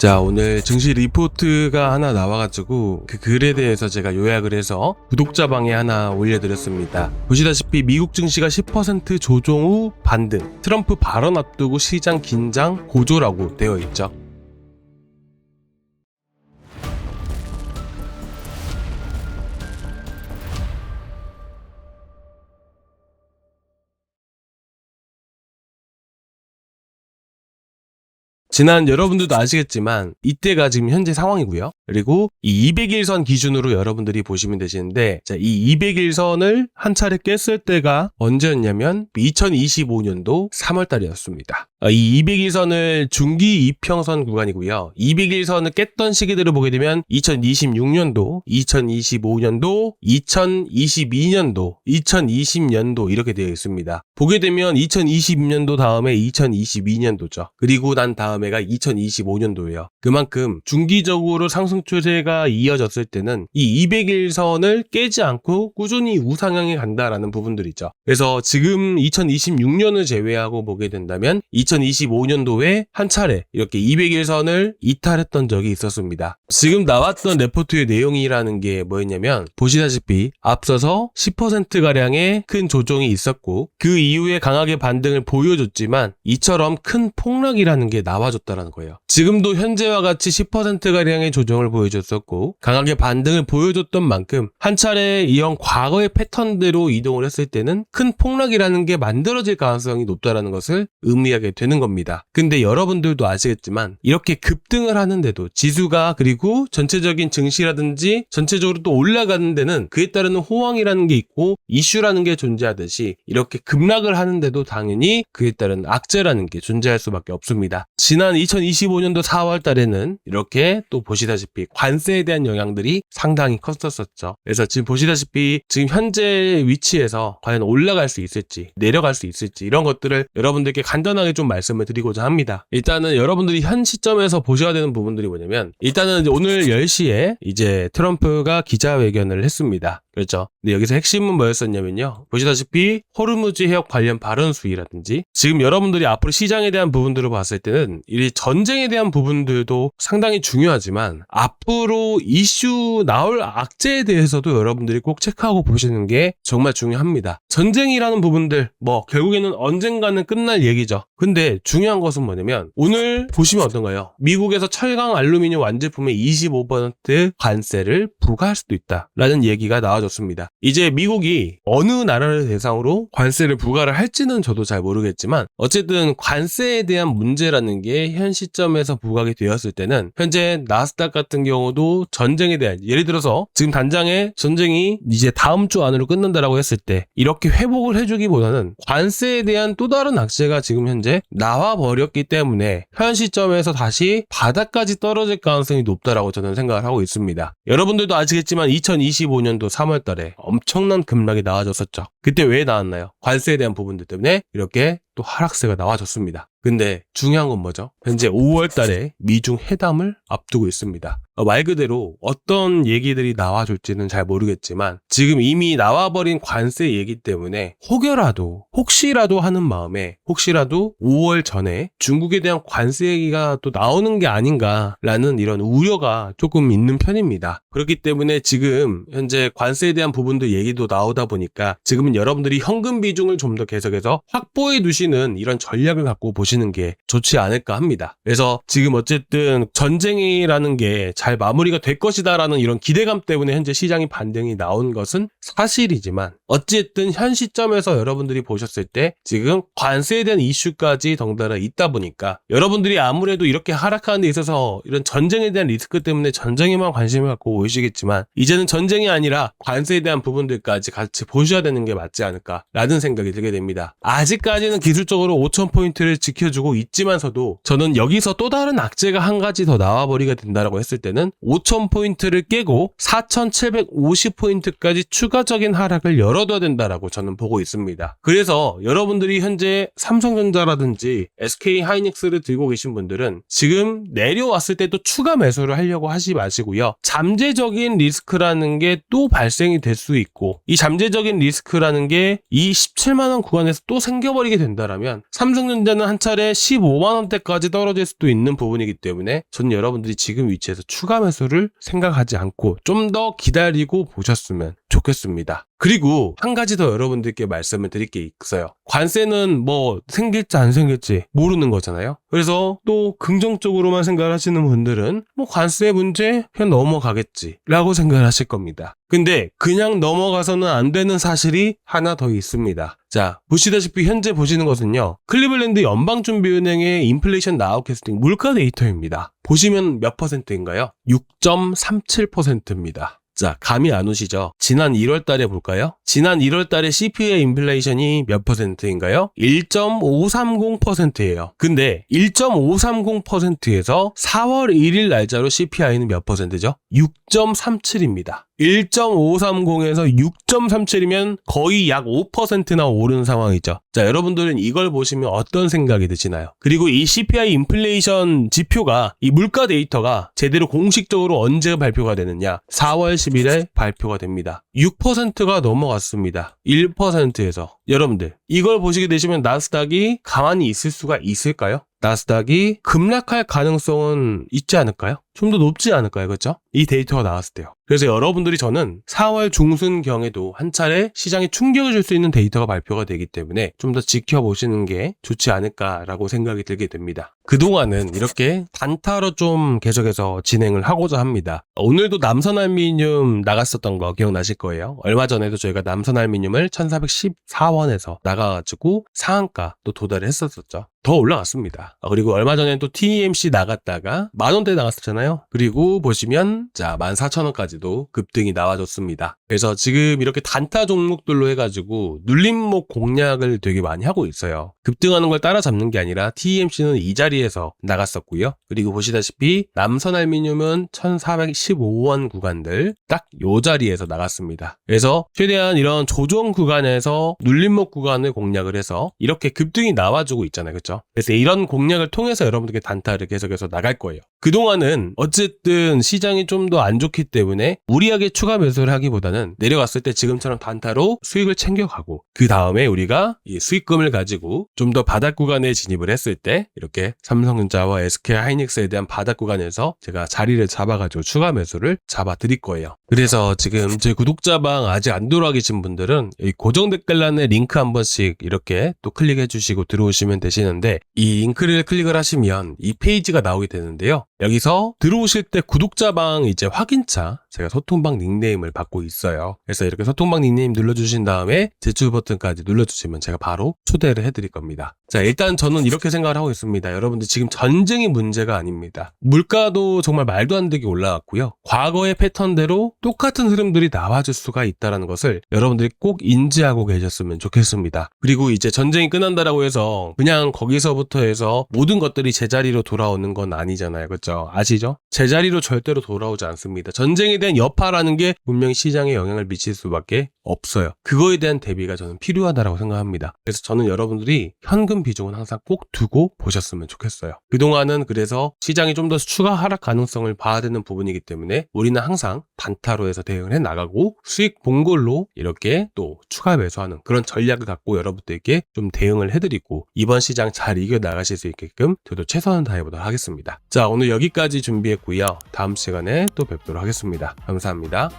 자, 오늘 증시 리포트가 하나 나와가지고 그 글에 대해서 제가 요약을 해서 구독자방에 하나 올려드렸습니다. 보시다시피 미국 증시가 10% 조정 후 반등, 트럼프 발언 앞두고 시장 긴장 고조라고 되어 있죠. 지난 여러분들도 아시겠지만 이때가 지금 현재 상황이고요. 그리고 이 200일선 기준으로 여러분들이 보시면 되시는데, 자, 이 200일선을 한 차례 깼을 때가 언제였냐면 2025년도 3월달이었습니다. 이 200일선을 중기 이평선 구간이고요. 200일선을 깼던 시기들을 보게 되면 2026년도, 2025년도, 2022년도, 2020년도 이렇게 되어 있습니다. 보게 되면 2022년도 다음에 2022년도죠. 그리고 난 다음에가 2025년도예요. 그만큼 중기적으로 상승 추세가 이어졌을 때는 이 200일선을 깨지 않고 꾸준히 우상향에 간다라는 부분들이죠. 그래서 지금 2026년을 제외하고 보게 된다면 2025년도에 한 차례 이렇게 200일선을 이탈했던 적이 있었습니다. 지금 나왔던 레포트의 내용이라는 게 뭐였냐면, 보시다시피 앞서서 10%가량의 큰 조정이 있었고 그 이후에 강하게 반등을 보여줬지만 이처럼 큰 폭락이라는 게 나와줬다는 거예요. 지금도 현재와 같이 10%가량의 조정을 보여줬었고 강하게 반등을 보여줬던 만큼 한 차례 이런 과거의 패턴대로 이동을 했을 때는 큰 폭락이라는 게 만들어질 가능성이 높다는 것을 의미하게 되는 겁니다. 근데 여러분들도 아시겠지만 이렇게 급등을 하는데도 지수가, 그리고 전체적인 증시라든지 전체적으로 또 올라가는 데는 그에 따르는 호황이라는 게 있고 이슈라는 게 존재하듯이 이렇게 급락을 하는데도 당연히 그에 따른 악재라는 게 존재할 수밖에 없습니다. 지난 2025년도 4월 달에는 이렇게 또 보시다시피 관세에 대한 영향들이 상당히 컸었죠. 그래서 지금 보시다시피 지금 현재 위치에서 과연 올라갈 수 있을지 내려갈 수 있을지 이런 것들을 여러분들께 간단하게 좀 말씀을 드리고자 합니다. 일단은 여러분들이 현 시점에서 보셔야 되는 부분들이 뭐냐면, 일단은 오늘 10시에 이제 트럼프가 기자회견을 했습니다. 그렇죠. 근데 여기서 핵심은 뭐였었냐면요, 보시다시피 호르무즈 해협 관련 발언 수위라든지 지금 여러분들이 앞으로 시장에 대한 부분들을 봤을 때는 이 전쟁에 대한 부분들도 상당히 중요하지만 앞으로 이슈 나올 악재에 대해서도 여러분들이 꼭 체크하고 보시는 게 정말 중요합니다. 전쟁이라는 부분들 결국에는 언젠가는 끝날 얘기죠. 근데 중요한 것은 뭐냐면 오늘 보시면 어떤가요? 미국에서 철강 알루미늄 완제품에 25% 관세를 부과할 수도 있다라는 얘기가 나와줬습니다. 이제 미국이 어느 나라를 대상으로 관세를 부과를 할지는 저도 잘 모르겠지만 어쨌든 관세에 대한 문제라는 게 현 시점에서 부각이 되었을 때는 현재 나스닥 같은 경우도 전쟁에 대한, 예를 들어서 지금 단장에 전쟁이 이제 다음 주 안으로 끝난다라고 했을 때 이렇게 회복을 해주기보다는 관세에 대한 또 다른 악재가 지금 현재 나와버렸기 때문에 현 시점에서 다시 바닥까지 떨어질 가능성이 높다라고 저는 생각을 하고 있습니다. 여러분들도 아시겠지만 2025년도 3월 달에 엄청난 급락이 나와줬었죠. 그때 왜 나왔나요? 관세에 대한 부분들 때문에 이렇게 또 하락세가 나와줬습니다. 근데 중요한 건 뭐죠? 현재 5월 달에 미중 회담을 앞두고 있습니다. 말 그대로 어떤 얘기들이 나와줄지는 잘 모르겠지만 지금 이미 나와버린 관세 얘기 때문에 혹시라도 하는 마음에 혹시라도 5월 전에 중국에 대한 관세 얘기가 또 나오는 게 아닌가라는 이런 우려가 조금 있는 편입니다. 그렇기 때문에 지금 현재 관세에 대한 부분도 얘기도 나오다 보니까 지금은 여러분들이 현금 비중을 좀 더 계속해서 확보해 두시는 이런 전략을 갖고 보시는 게 좋지 않을까 합니다. 그래서 지금 어쨌든 전쟁이라는 게 잘 마무리가 될 것이다라는 이런 기대감 때문에 현재 시장이 반등이 나온 것은 사실이지만 어쨌든 현 시점에서 여러분들이 보셨을 때 지금 관세에 대한 이슈까지 덩달아 있다 보니까 여러분들이 아무래도 이렇게 하락하는 데 있어서 이런 전쟁에 대한 리스크 때문에 전쟁에만 관심을 갖고 오시겠지만 이제는 전쟁이 아니라 관세에 대한 부분들까지 같이 보셔야 되는 게 맞지 않을까라는 생각이 들게 됩니다. 아직까지는 기술적으로 5000포인트를 지켜주고 있지만서도 저는 여기서 또 다른 악재가 한 가지 더 나와버리게 된다라고 했을 때는 5000포인트를 깨고 4750포인트까지 추가적인 하락을 열어둬야 된다라고 저는 보고 있습니다. 그래서 여러분들이 현재 삼성전자라든지 SK하이닉스를 들고 계신 분들은 지금 내려왔을 때 또 추가 매수를 하려고 하지 마시고요. 잠재적인 리스크라는 게 또 발생이 될 수 있고 이 잠재적인 리스크라는 기대하는 게 이 17만원 구간에서 또 생겨버리게 된다라면 삼성전자는 한 차례 15만원대까지 떨어질 수도 있는 부분이기 때문에 저는 여러분들이 지금 위치에서 추가 매수를 생각하지 않고 좀 더 기다리고 보셨으면 좋겠습니다. 그리고 한 가지 더 여러분들께 말씀을 드릴 게 있어요. 관세는 뭐 생길지 안 생길지 모르는 거잖아요. 그래서 또 긍정적으로만 생각을 하시는 분들은 뭐 관세 문제 그냥 넘어가겠지 라고 생각을 하실 겁니다. 근데 그냥 넘어가서는 안 되는 사실이 하나 더 있습니다. 자, 보시다시피 현재 보시는 것은요. 클리블랜드 연방준비은행의 인플레이션 나우캐스팅 물가 데이터입니다. 보시면 몇 퍼센트인가요? 6.37%입니다. 자, 감이 안 오시죠? 지난 1월 달에 볼까요? 지난 1월 달에 CPI 인플레이션이 몇 퍼센트인가요? 1.530%예요. 근데 1.530%에서 4월 1일 날짜로 CPI는 몇 퍼센트죠? 6.37입니다. 1.530에서 6.37이면 거의 약 5%나 오른 상황이죠. 자, 여러분들은 이걸 보시면 어떤 생각이 드시나요? 그리고 이 CPI 인플레이션 지표가, 이 물가 데이터가 제대로 공식적으로 언제 발표가 되느냐? 4월 10일에 발표가 됩니다. 6%가 넘어갔습니다. 1%에서. 여러분들, 이걸 보시게 되시면 나스닥이 가만히 있을 수가 있을까요? 나스닥이 급락할 가능성은 있지 않을까요? 좀 더 높지 않을까요? 그렇죠? 이 데이터가 나왔을 때요. 그래서 여러분들이 저는 4월 중순경에도 한 차례 시장에 충격을 줄 수 있는 데이터가 발표가 되기 때문에 좀 더 지켜보시는 게 좋지 않을까라고 생각이 들게 됩니다. 그동안은 이렇게 단타로 좀 계속해서 진행을 하고자 합니다. 오늘도 남선알미늄 나갔었던 거 기억나실 거예요. 얼마 전에도 저희가 남선알미늄을 1414원에서 나가가지고 상한가 또 도달을 했었었죠. 더 올라갔습니다. 그리고 얼마 전에 또 TMC 나갔다가 만원대 나갔었잖아요. 그리고 보시면 자 14,000원까지도 급등이 나와줬습니다. 그래서 지금 이렇게 단타 종목들로 해가지고 눌림목 공략을 되게 많이 하고 있어요. 급등하는 걸 따라잡는 게 아니라 TMC는 이 자리에서 나갔었고요. 그리고 보시다시피 남선알미늄은 1415원 구간들 딱 요 자리에서 나갔습니다. 그래서 최대한 이런 조정 구간에서 눌림목 구간을 공략을 해서 이렇게 급등이 나와주고 있잖아요. 그렇죠? 그래서 이런 공략을 통해서 여러분들께 단타를 계속해서 나갈 거예요. 그동안은 어쨌든 시장이 좀 더 안 좋기 때문에 무리하게 추가 매수를 하기보다는 내려갔을 때 지금처럼 단타로 수익을 챙겨가고 그 다음에 우리가 이 수익금을 가지고 좀 더 바닥 구간에 진입을 했을 때 이렇게 삼성전자와 SK하이닉스에 대한 바닥 구간에서 제가 자리를 잡아가지고 추가 매수를 잡아 드릴 거예요. 그래서 지금 제 구독자방 아직 안 들어와 계신 분들은 이 고정 댓글란에 링크 한 번씩 이렇게 또 클릭해 주시고 들어오시면 되시는데 이 링크를 클릭을 하시면 이 페이지가 나오게 되는데요. 여기서 들어오실 때 구독자방 이제 확인차 제가 소통방 닉네임을 받고 있어요. 그래서 이렇게 소통방 닉네임 눌러주신 다음에 제출 버튼까지 눌러주시면 제가 바로 초대를 해드릴 겁니다. 자, 일단 저는 이렇게 생각을 하고 있습니다. 여러분들 지금 전쟁이 문제가 아닙니다. 물가도 정말 말도 안 되게 올라왔고요. 과거의 패턴대로 똑같은 흐름들이 나와줄 수가 있다는 것을 여러분들이 꼭 인지하고 계셨으면 좋겠습니다. 그리고 이제 전쟁이 끝난다라고 해서 그냥 거기서부터 해서 모든 것들이 제자리로 돌아오는 건 아니잖아요. 그렇죠? 아시죠? 제자리로 절대로 돌아오지 않습니다. 전쟁에 대한 여파라는 게 분명히 시장에 영향을 미칠 수밖에 없어요. 그거에 대한 대비가 저는 필요하다고 생각합니다. 그래서 저는 여러분들이 현금 비중은 항상 꼭 두고 보셨으면 좋겠어요. 그동안은 그래서 시장이 좀 더 추가 하락 가능성을 봐야 되는 부분이기 때문에 우리는 항상 단타로 해서 대응을 해 나가고 수익 본 걸로 이렇게 또 추가 매수하는 그런 전략을 갖고 여러분들께 좀 대응을 해드리고 이번 시장 잘 이겨 나가실 수 있게끔 저도 최선을 다해보도록 하겠습니다. 자, 오늘 여기까지 준비했고요. 다음 시간에 또 뵙도록 하겠습니다. 감사합니다.